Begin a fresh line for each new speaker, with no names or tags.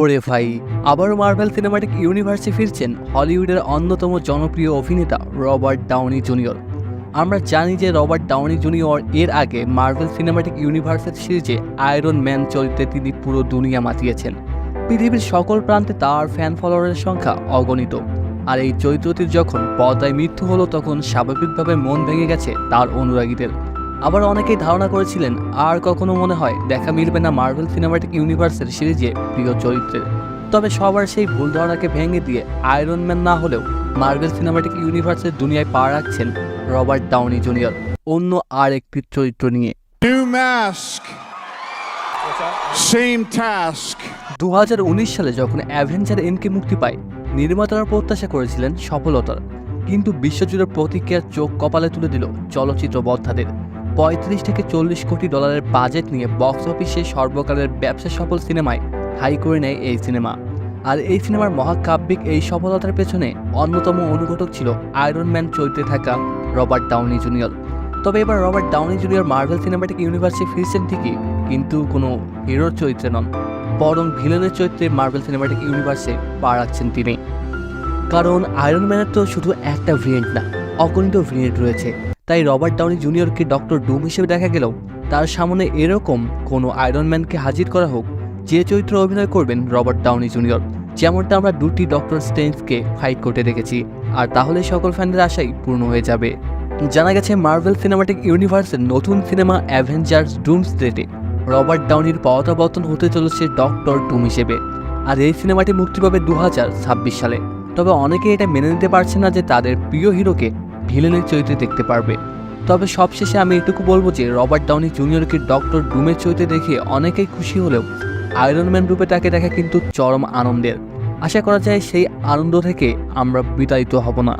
ওরে ভাই, আবারও মার্ভেল সিনেমাটিক ইউনিভার্সে ফিরছেন হলিউডের অন্যতম জনপ্রিয় অভিনেতা রবার্ট ডাউনি জুনিয়র। আমরা জানি যে রবার্ট ডাউনি জুনিয়র এর আগে মার্ভেল সিনেমাটিক ইউনিভার্সের সিরিজে আয়রন ম্যান চরিত্রে তিনি পুরো দুনিয়া মাতিয়েছেন। পৃথিবীর সকল প্রান্তে তার ফ্যান ফলোয়ারের সংখ্যা অগণিত। আর এই চরিত্রটির যখন পর্দায় মৃত্যু হলো তখন স্বাভাবিকভাবে মন ভেঙে গেছে তার অনুরাগীদের। আবার অনেকেই ধারণা করেছিলেন আর কখনো মনে হয় দেখা মিলবে না মার্ভেল সিনেমাটিক ইউনিভার্সের সিরিজে প্রিয় চরিত্রের। তবে সবার সেই ভুল ধারণাকে ভেঙে দিয়ে আয়রন ম্যান না হলেও মার্ভেল সিনেমাটিক ইউনিভার্সের দুনিয়ায় পা রাখছেন রবার্ট ডাউনি জুনিয়র অন্য আর একটি চরিত্র নিয়ে।
New mask. Same task.
2019 সালে যখন অ্যাভেঞ্জার এন্ডগেম মুক্তি পায়, নির্মাতারা প্রত্যাশা করেছিলেন সফলতার, কিন্তু বিশ্বজুড়ে প্রতিক্রিয়ার চোখ কপালে তুলে দিল চলচ্চিত্র বোদ্ধাদের। 35 থেকে 40 কোটি ডলারের বাজেট নিয়ে বক্স অফিসে সর্বকালের ব্যবসা সফল সিনেমায় হাই করে নেয় এই সিনেমা। আর এই সিনেমার মহাকাব্যিক এই সফলতার পেছনে অন্যতম অনুঘটক ছিল আয়রন ম্যান চরিত্রে থাকা রবার্ট ডাউনি জুনিয়র। তবে এবার Robert Downey junior Marvel cinematic ইউনিভার্সে ফিরছেন ঠিকই, কিন্তু কোনো হিরোর চরিত্রে নন, বরং ভিলেনের চরিত্রে মার্ভেল সিনেমাটিক ইউনিভার্সে পা রাখছেন তিনি। কারণ আয়রন ম্যানের তো শুধু একটা ভেরিয়েন্ট না, অগণিত ভেরিয়েন্ট রয়েছে। তাই রবার্ট ডাউনি জুনিয়রকে ডক্টর ডুম হিসেবে দেখা গেলেও তার সামনে এরকম কোনো আয়রন ম্যানকে হাজির করা হোক যে চরিত্র অভিনয় করবেন রবার্ট ডাউনি জুনিয়র, যেমনটা আমরা দুটি ডক্টর স্ট্রেঞ্জকে ফাইট করতে দেখেছি। আর তাহলে সকল ফ্যানদের আশাই পূর্ণ হয়ে যাবে। জানা গেছে মার্ভেল সিনেমাটিক ইউনিভার্সের নতুন সিনেমা অ্যাভেঞ্জার্স ডুমসডেতে রবার্ট ডাউনির প্রত্যাবর্তন হতে চলেছে ডক্টর ডুম হিসেবে। আর এই সিনেমাটি মুক্তি পাবে 2026 সালে। তবে অনেকে এটা মেনে নিতে পারছে না যে তাদের প্রিয় হিরোকে ভিলেনের চরিত্রে দেখতে পারবে। তবে সবশেষে আমি এটুকু বলবো যে রবার্ট ডাউনি জুনিয়রকে ডক্টর ডুমের চরিত্রে দেখে অনেকেই খুশি হলেও আয়রন ম্যান রূপে তাকে দেখা কিন্তু চরম আনন্দের। আশা করা যায় সেই আনন্দ থেকে আমরা বিতাড়িত হব না।